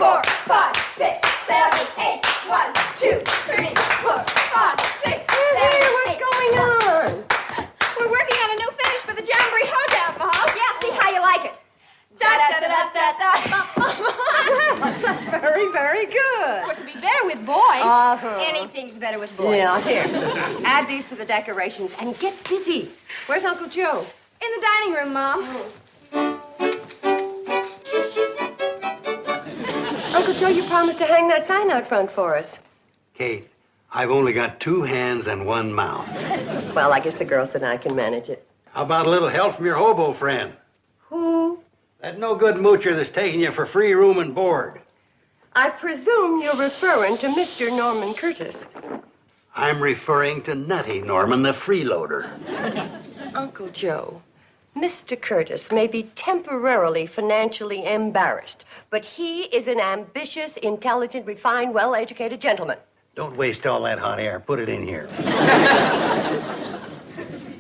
4, 5, 6, 7, 8. 1, 2, 3, 4, 5, 6, 7, What's going on? We're working on a new finish for the Jamboree Hoedown, Mom. Yeah, see how you like it. That's very, very good. Of course, it'd be better with boys. Anything's better with boys. Yeah, here. Add these to the decorations and get busy. Where's Uncle Joe? In the dining room, Mom. Uncle Joe, you promised to hang that sign out front for us. Kate, I've only got 2 hands and 1 mouth. Well, I guess the girls and I can manage it. How about a little help from your hobo friend? Who? That no-good moocher that's taking you for free room and board. I presume you're referring to Mr. Norman Curtis. I'm referring to Nutty Norman, the freeloader. Uncle Joe, Mr. Curtis may be temporarily financially embarrassed, but he is an ambitious, intelligent, refined, well-educated gentleman. Don't waste all that hot air. Put it in here.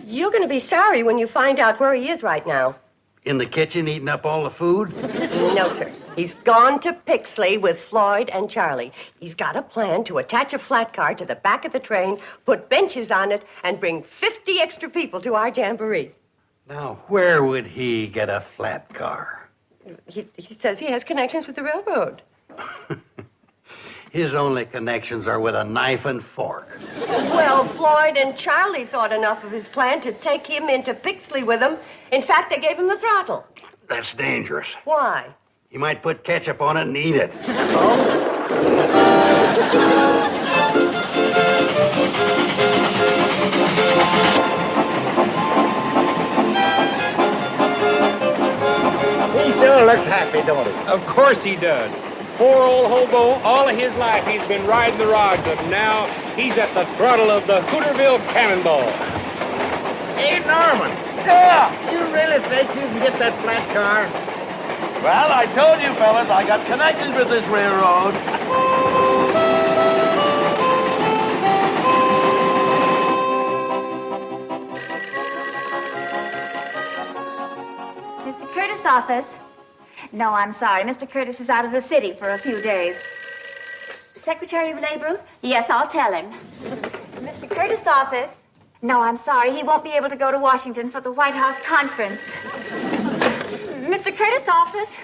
You're going to be sorry when you find out where he is right now. In the kitchen eating up all the food? No, sir. He's gone to Pixley with Floyd and Charlie. He's got a plan to attach a flat car to the back of the train, put benches on it, and bring 50 extra people to our jamboree. Now, where would he get a flat car? He says he has connections with the railroad. His only connections are with a knife and fork. Well, Floyd and Charlie thought enough of his plan to take him into Pixley with them. In fact, they gave him the throttle. That's dangerous. Why? You might put ketchup on it and eat it. He sure looks happy, don't he? Of course he does. Poor old hobo, all of his life he's been riding the rods, and now he's at the throttle of the Hooterville Cannonball. Hey, Norman. Yeah. You really think you can get that flat car? Well, I told you, fellas, I got connected with this railroad. Mr. Curtis' office. No, I'm sorry. Mr. Curtis is out of the city for a few days. Secretary of Labor? Yes, I'll tell him. Mr. Curtis' office. No, I'm sorry. He won't be able to go to Washington for the White House conference. Mr. Curtis' office.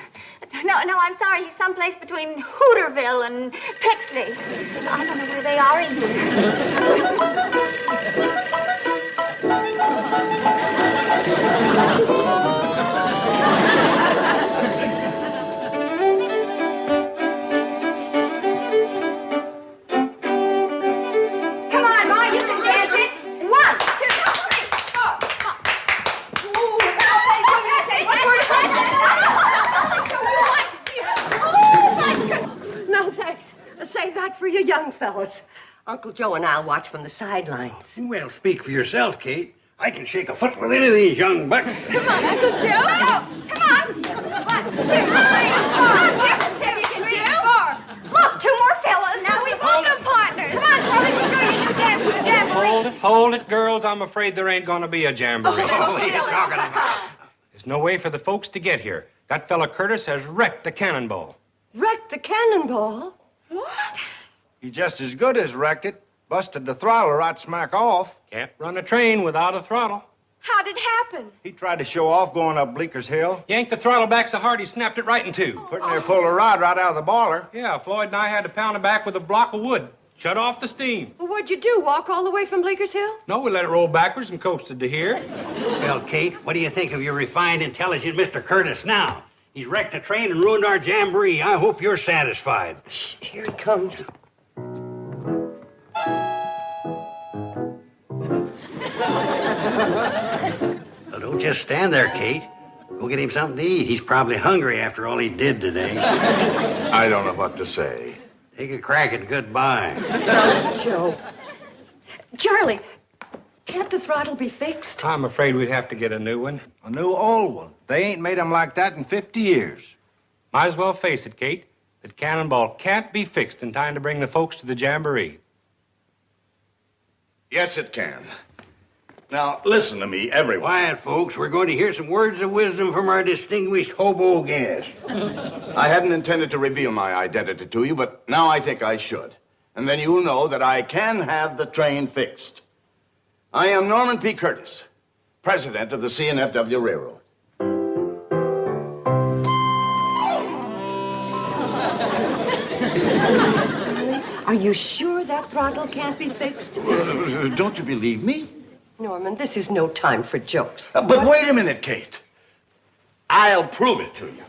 No, I'm sorry. He's someplace between Hooterville and Pixley. I don't know where they are Come on, Ma, you can dance it. 1, 2, 3, 4. Ooh, No, thanks. Save that for you young fellas. Uncle Joe and I'll watch from the sidelines. Well, speak for yourself, Kate. I can shake a foot with any of these young bucks. Come on, Uncle Joe. Come on. 1, 2, 3, 4. Here's a step you can do. 4. Look, 2 more fellas. Now we both got partners. Come on, Charlie, we'll show you a new dance for the jamboree. Hold it, girls. I'm afraid there ain't gonna be a jamboree. What are you talking about? There's no way for the folks to get here. That fella Curtis has wrecked the cannonball. Wrecked the cannonball? What? He just as good as wrecked it. Busted the throttle right smack off. Can't run a train without a throttle. How'd it happen? He tried to show off going up Bleeker's Hill. Yanked the throttle back so hard he snapped it right in two. Pretty near pulled a rod right out of the boiler. Yeah, Floyd and I had to pound it back with a block of wood. Shut off the steam. Well, what'd you do, walk all the way from Bleeker's Hill? No, we let it roll backwards and coasted to here. Well, Kate, what do you think of your refined, intelligent Mr. Curtis now? He's wrecked the train and ruined our jamboree. I hope you're satisfied. Shh, here he comes. Well, don't just stand there, Kate. Go get him something to eat. He's probably hungry after all he did today. I don't know what to say. Take a crack at goodbye. Joe. Charlie, can't the throttle be fixed? I'm afraid we'd have to get a new one. A new old one. They ain't made 'em like that in 50 years. Might as well face it, Kate. That cannonball can't be fixed in time to bring the folks to the jamboree. Yes, it can. Now, listen to me, everyone. Quiet, folks. We're going to hear some words of wisdom from our distinguished hobo guest. I hadn't intended to reveal my identity to you, but now I think I should. And then you'll know that I can have the train fixed. I am Norman P. Curtis, president of the C&FW Railroad. Are you sure that throttle can't be fixed? Don't you believe me? Norman, this is no time for jokes. But wait a minute, Kate. I'll prove it to you.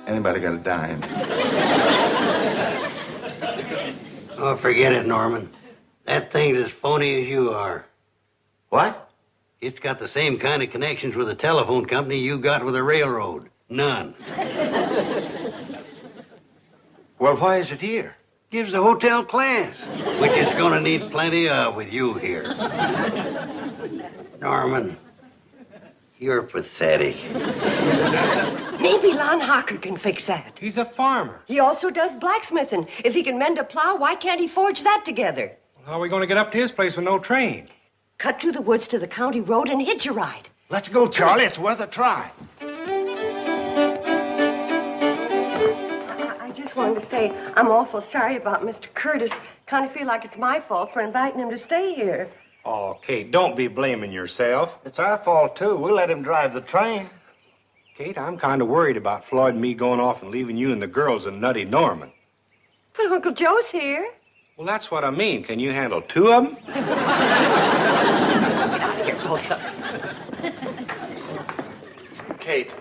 Anybody got a dime? Oh, forget it, Norman. That thing's as phony as you are. What? It's got the same kind of connections with the telephone company you got with the railroad. None. Well, why is it here? Gives the hotel class, which it's going to need plenty of with you here. Norman, you're pathetic. Maybe Lon Hocker can fix that. He's a farmer. He also does blacksmithing. If he can mend a plow, why can't he forge that together? How are we going to get up to his place with no train? Cut through the woods to the county road and hitch a ride. Let's go, Charlie. It's worth a try. I just wanted to say I'm awful sorry about Mr. Curtis. Kind of feel like it's my fault for inviting him to stay here. Oh, Kate, don't be blaming yourself. It's our fault, too. We let him drive the train. Kate, I'm kind of worried about Floyd and me going off and leaving you and the girls and Nutty Norman. But Uncle Joe's here. Well, that's what I mean. Can you handle two of them? Get out of here, both of them. Kate,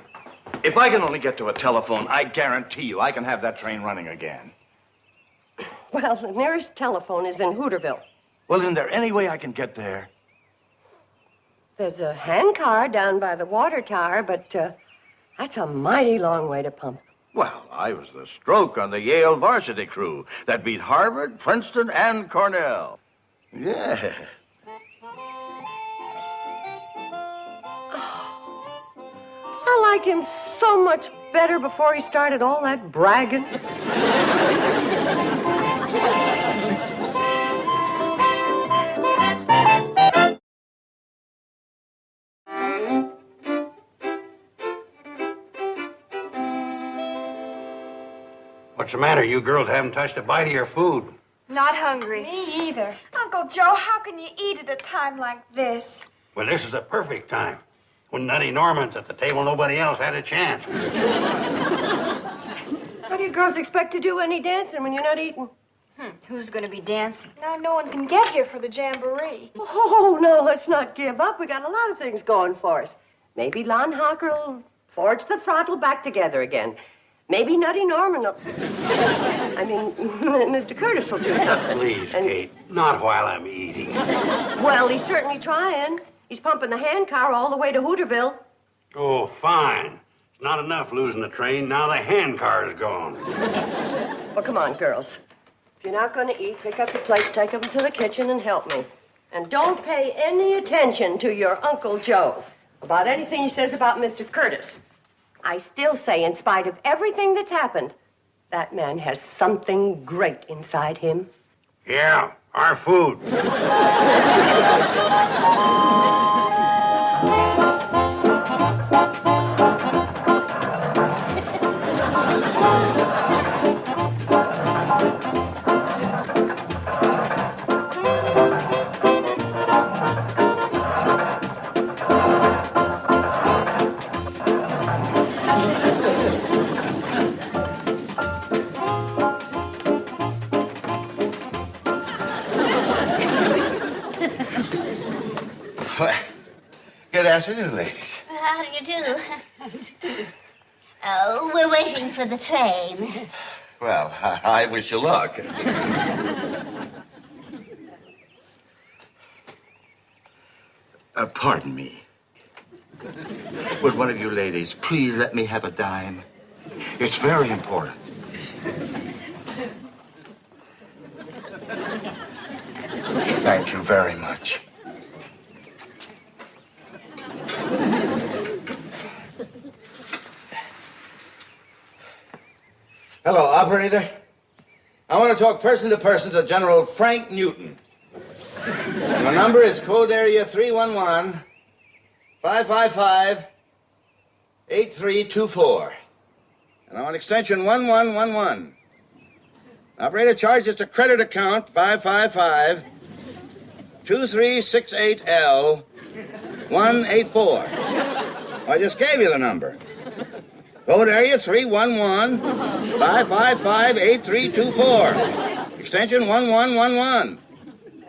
if I can only get to a telephone, I guarantee you I can have that train running again. Well, the nearest telephone is in Hooterville. Well, isn't there any way I can get there? There's a handcar down by the water tower, but that's a mighty long way to pump. Well, I was the stroke on the Yale varsity crew that beat Harvard, Princeton, and Cornell. Yeah. I liked him so much better before he started all that bragging. What's the matter? You girls haven't touched a bite of your food. Not hungry. Me either. Uncle Joe, how can you eat at a time like this? Well, this is a perfect time. When Nutty Norman's at the table, nobody else had a chance. How do you girls expect to do any dancing when you're not eating? Who's going to be dancing? Now no one can get here for the jamboree. Oh, no, let's not give up. We got a lot of things going for us. Maybe Lon Hocker will forge the throttle back together again. Maybe Nutty Norman will... Mr. Curtis will do something. Please, Kate, not while I'm eating. Well, he's certainly trying. He's pumping the handcar all the way to Hooterville. Oh, fine. It's not enough losing the train. Now the handcar's gone. Well, come on, girls. If you're not going to eat, pick up your plates, take them to the kitchen, and help me. And don't pay any attention to your Uncle Joe about anything he says about Mr. Curtis. I still say, in spite of everything that's happened, that man has something great inside him. Yeah, our food. Good afternoon, ladies. How do you do? Oh, we're waiting for the train. Well, I wish you luck. Pardon me. Would one of you ladies please let me have a dime? It's very important. Thank you very much. Hello, operator. I want to talk person to person to General Frank Newton. And the number is code area 311-555-8324. And I want extension 1111. Operator, charge just a credit account 555-2368L184. I just gave you the number. Code area 311-555-8324. Extension 1111.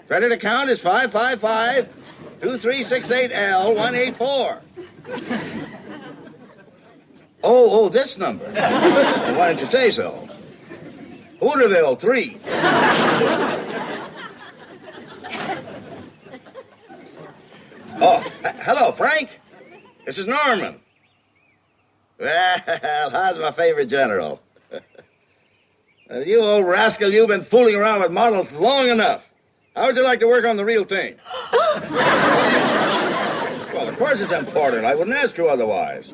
Credit account is 555-2368L184. Oh, this number. Well, why didn't you say so? Hooterville 3. Oh, hello, Frank. This is Norman. Well, how's my favorite general? You old rascal, you've been fooling around with models long enough. How would you like to work on the real thing? Well, of course it's important. I wouldn't ask you otherwise.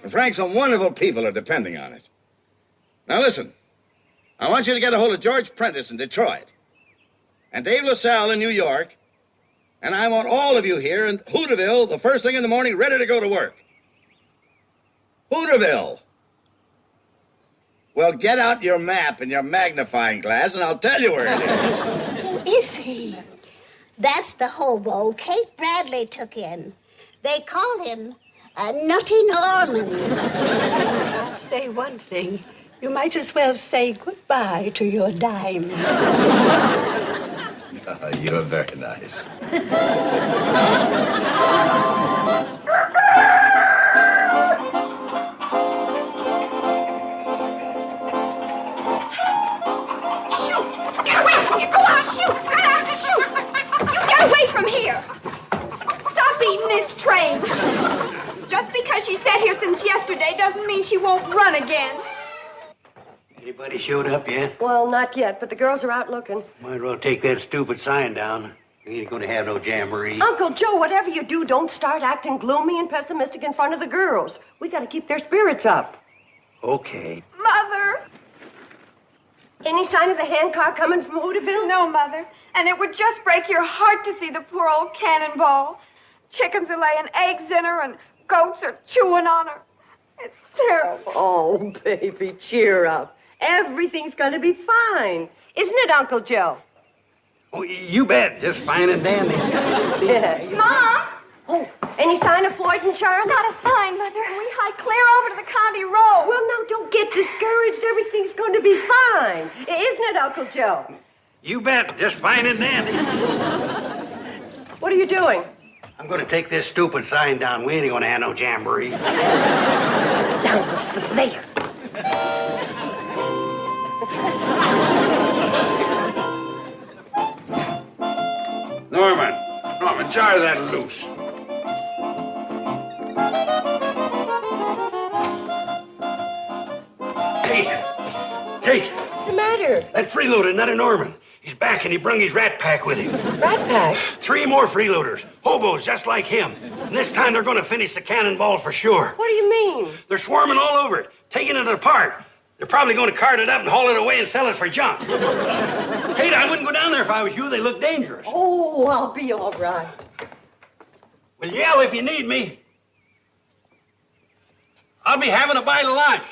And Frank, some wonderful people are depending on it. Now listen, I want you to get a hold of George Prentice in Detroit and Dave LaSalle in New York, and I want all of you here in Hooterville the first thing in the morning ready to go to work. Hooterville. Well, get out your map and your magnifying glass, and I'll tell you where it is. Who is he? That's the hobo Kate Bradley took in. They call him Nutty Norman. Say one thing. You might as well say goodbye to your dime. You're very nice. From here. Stop eating this train. Just because she sat here since yesterday doesn't mean she won't run again. Anybody showed up yet? Well, not yet, but the girls are out looking. Might as well take that stupid sign down. We ain't gonna have no jamboree. Uncle Joe, whatever you do, don't start acting gloomy and pessimistic in front of the girls. We gotta keep their spirits up. Okay. Mother. Any sign of the handcar coming from Hooterville? No, Mother. And it would just break your heart to see the poor old cannonball. Chickens are laying eggs in her and goats are chewing on her. It's terrible. Oh, baby, cheer up. Everything's gonna be fine. Isn't it, Uncle Joe? Oh, you bet. Just fine and dandy. Yeah. Mom! Oh, any sign of Floyd and Charlie? Not a sign, Mother. We hike clear over to the county road. Well, now, don't get discouraged. Everything's going to be fine. Isn't it, Uncle Joe? You bet. Just fine and dandy. What are you doing? I'm gonna take this stupid sign down. We ain't gonna have no jamboree. Down there. Norman, jar that loose. Kate. What's the matter? That freeloader, Nutty Norman. He's back and he brung his rat pack with him. Rat pack? 3 more freeloaders, hobos just like him. And this time they're gonna finish the cannonball for sure. What do you mean? They're swarming all over it, taking it apart. They're probably gonna cart it up and haul it away and sell it for junk. Kate, I wouldn't go down there if I was you. They look dangerous. Oh, I'll be all right. Well, yell if you need me. I'll be having a bite of lunch.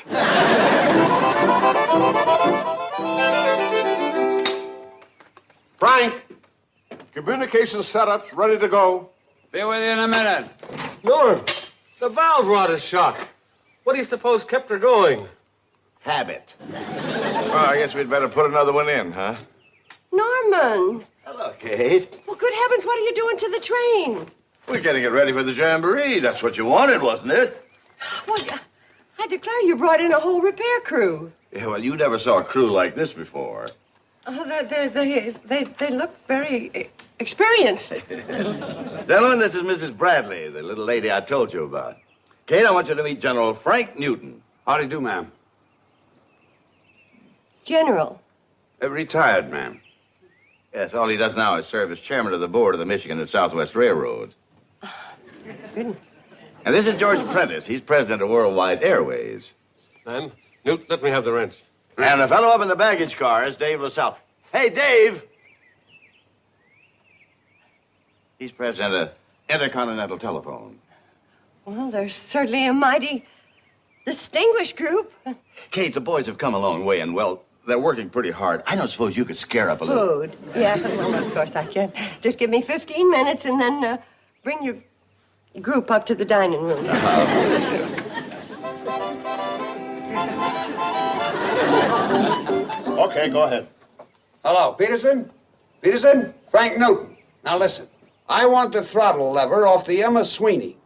Frank, communication setup's ready to go. Be with you in a minute. Norm, the valve rod is shot. What do you suppose kept her going? Habit. Well, I guess we'd better put another one in, huh? Norman. Hello, Kate. Well, good heavens, what are you doing to the train? We're getting it ready for the jamboree. That's what you wanted, wasn't it? Well, I declare you brought in a whole repair crew. Yeah, well, you never saw a crew like this before. They look very experienced. Gentlemen, this is Mrs. Bradley, the little lady I told you about. Kate, I want you to meet General Frank Newton. Howdy do, ma'am. General. Retired, ma'am. Yes, all he does now is serve as chairman of the board of the Michigan and Southwest Railroad. Goodness. And this is George Prentice. He's president of Worldwide Airways. Ma'am, Newt, let me have the wrench. And the fellow up in the baggage car is Dave LaSalle. Hey, Dave! He's president of Intercontinental Telephone. Well, they're certainly a mighty distinguished group. Kate, the boys have come a long way, and, well, they're working pretty hard. I don't suppose you could scare up a little. Food. Yeah, well, of course I can. Just give me 15 minutes and then bring your group up to the dining room. Okay, go ahead. Hello, Peterson? Peterson? Frank Newton. Now listen, I want the throttle lever off the Emma Sweeney.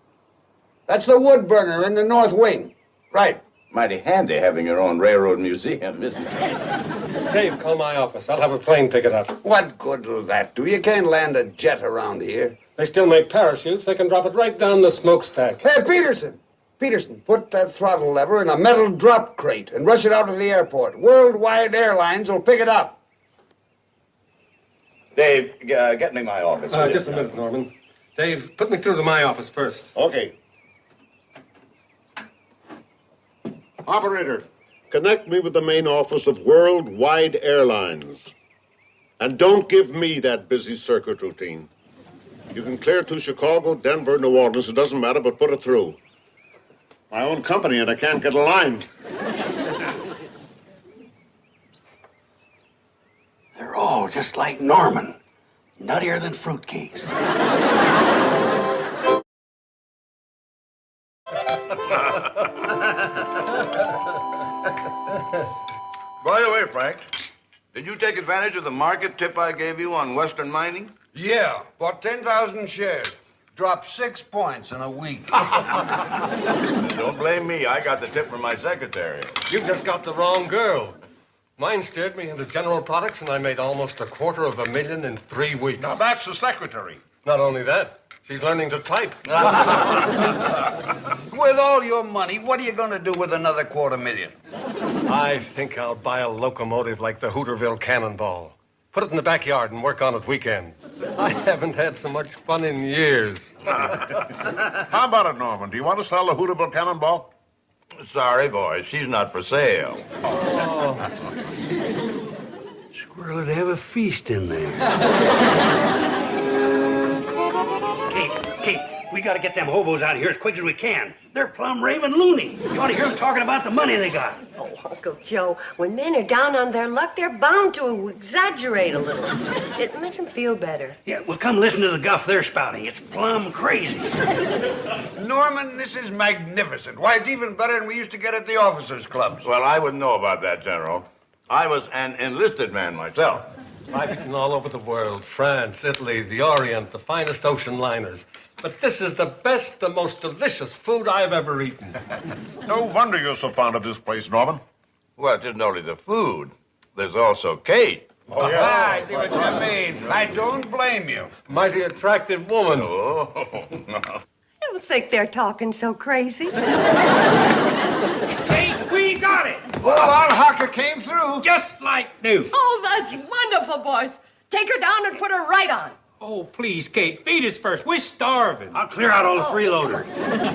That's the wood burner in the north wing. Right. Mighty handy having your own railroad museum, isn't it? Dave, call my office. I'll have a plane pick it up. What good will that do? You can't land a jet around here. They still make parachutes. They can drop it right down the smokestack. Hey, Peterson! Peterson, put that throttle lever in a metal drop crate and rush it out to the airport. Worldwide Airlines will pick it up. Dave, get me my office. will you? Just a minute, Norman. Dave, put me through to my office first. Okay. Operator, connect me with the main office of Worldwide Airlines. And don't give me that busy circuit routine. You can clear to Chicago, Denver, New Orleans. It doesn't matter, but put it through. My own company, and I can't get a line. They're all just like Norman. Nuttier than fruitcakes. By the way, Frank, did you take advantage of the market tip I gave you on Western mining? Yeah, bought 10,000 shares. Dropped 6 points in a week. Don't blame me. I got the tip from my secretary. You've just got the wrong girl. Mine steered me into General Products, and I made almost $250,000 in 3 weeks. Now, that's the secretary. Not only that, she's learning to type. With all your money, what are you going to do with another $250,000? I think I'll buy a locomotive like the Hooterville Cannonball. Put it in the backyard and work on it weekends. I haven't had so much fun in years. How about it, Norman? Do you want to sell the Hooterville Cannonball? Sorry, boys. She's not for sale. Squirrel would have a feast in there. Kate, we gotta get them hobos out of here as quick as we can. They're plumb raving loony. You ought to hear them talking about the money they got. Oh, Uncle Joe, when men are down on their luck, they're bound to exaggerate a little. It makes them feel better. Yeah, well, come listen to the guff they're spouting. It's plumb crazy. Norman, this is magnificent. Why, it's even better than we used to get at the officers' clubs. Well, I wouldn't know about that, General. I was an enlisted man myself. I've eaten all over the world, France, Italy, the Orient, the finest ocean liners. But this is the best, the most delicious food I've ever eaten. No wonder you're so fond of this place, Norman. Well, it isn't only the food. There's also Kate. Oh, yeah. I see what you mean. I don't blame you. Mighty attractive woman. Oh, no. I don't think they're talking so crazy. Hey, we got it! Oh, our hawker came through. Just like new. Oh, that's wonderful, boys. Take her down and put her right on. Oh, please, Kate, feed us first. We're starving. I'll clear out all the freeloaders.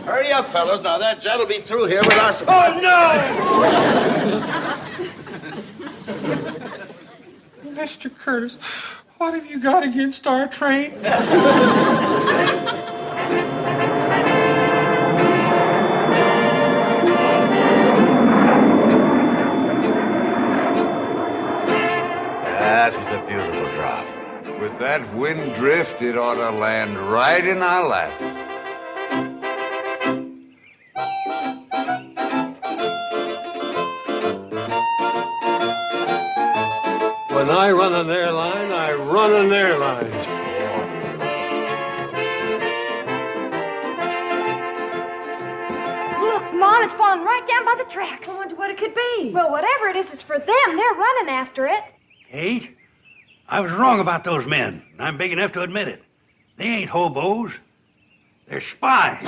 Hurry up, fellas. Now, that jet'll be through here with us. Oh, no! Mr. Curtis, what have you got against our train? That was a beautiful drop. With that wind drift, it ought to land right in our lap. When I run an airline, I run an airline. Look, Mom, it's falling right down by the tracks. I wonder what it could be. Well, whatever it is, it's for them. They're running after it. Kate, I was wrong about those men. I'm big enough to admit it. They ain't hobos. They're spies.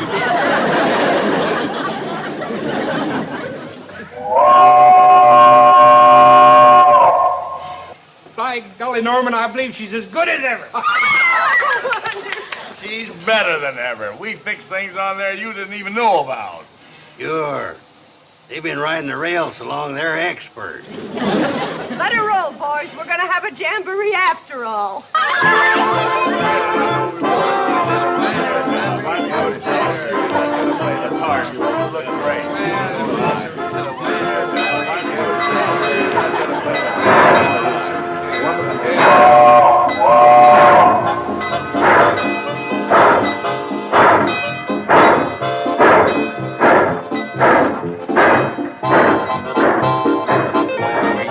By golly, Norman, I believe she's as good as ever. She's better than ever. We fixed things on there you didn't even know about. Sure. They've been riding the rails so long, they're expert. Let her roll, boys. We're going to have a jamboree after all.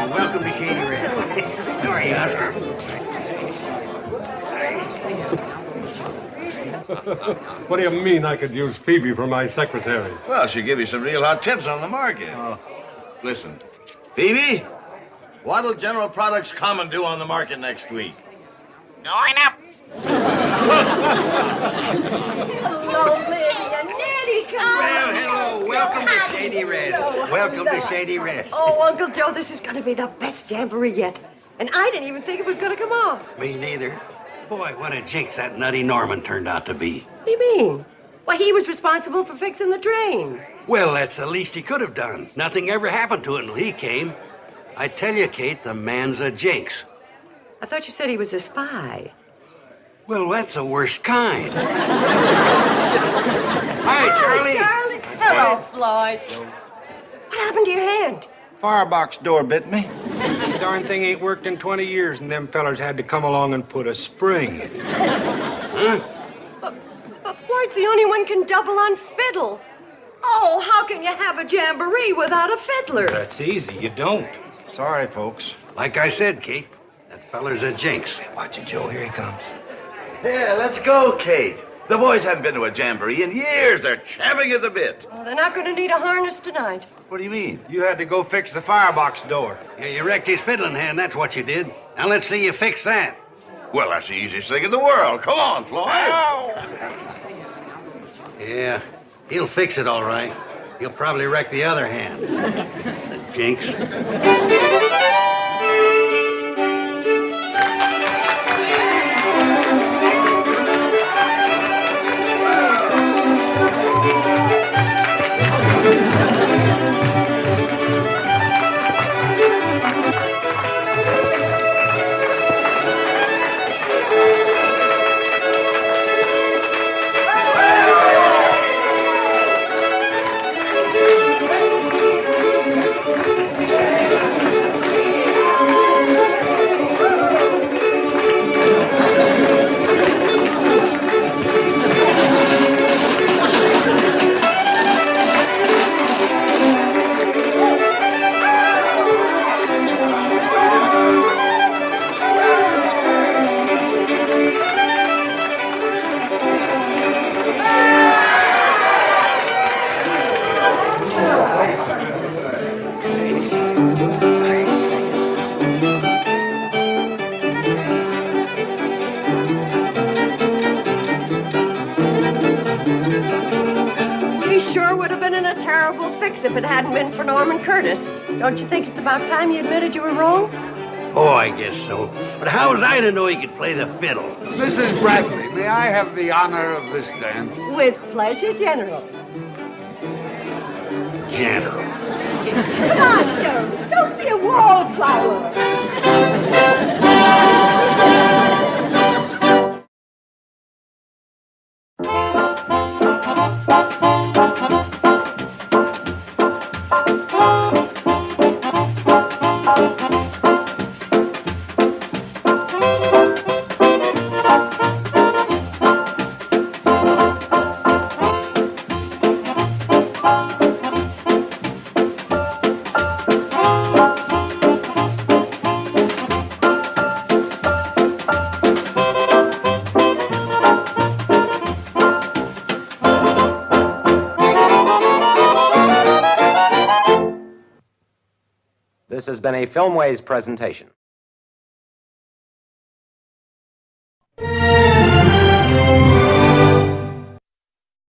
Welcome to Shady Red. Sorry, Oscar. What do you mean I could use Phoebe for my secretary? Well, she'll give you some real hot tips on the market. Listen, Phoebe, what'll General Products Common do on the market next week? Going up. Hello, Lydia. Nettie, come. Well, hello. Welcome to Shady Red. Welcome to Shady Red. Oh, Uncle Joe, this is going to be the best jamboree yet. And I didn't even think it was going to come off. Me neither. Boy, what a jinx that nutty Norman turned out to be. What do you mean? Why, he was responsible for fixing the train. Well, that's the least he could have done. Nothing ever happened to it until he came. I tell you, Kate, the man's a jinx. I thought you said he was a spy. Well, that's the worst kind. Hi, Charlie. Charlie. Hello, Floyd. What happened to your hand? Firebox door bit me. The darn thing ain't worked in 20 years, and them fellers had to come along and put a spring in it. Huh? But Floyd's the only one can double on fiddle. Oh, how can you have a jamboree without a fiddler? That's easy. You don't. Sorry, folks. Like I said, Kate, that feller's a jinx. Watch it, Joe. Here he comes. Yeah, let's go, Kate. The boys haven't been to a jamboree in years. They're champing at the bit. Well, they're not going to need a harness tonight. What do you mean? You had to go fix the firebox door. Yeah, you wrecked his fiddling hand, that's what you did. Now let's see you fix that. Well, that's the easiest thing in the world. Come on, Floyd. Yeah, he'll fix it all right. He'll probably wreck the other hand. The jinx. Sure would have been in a terrible fix if it hadn't been for Norman Curtis. Don't you think it's about time you admitted you were wrong? Oh, I guess so. But how was I to know he could play the fiddle? Mrs. Bradley, may I have the honor of this dance? With pleasure, General. General. Come on, Joe. Don't be a wallflower. This has been a Filmways presentation.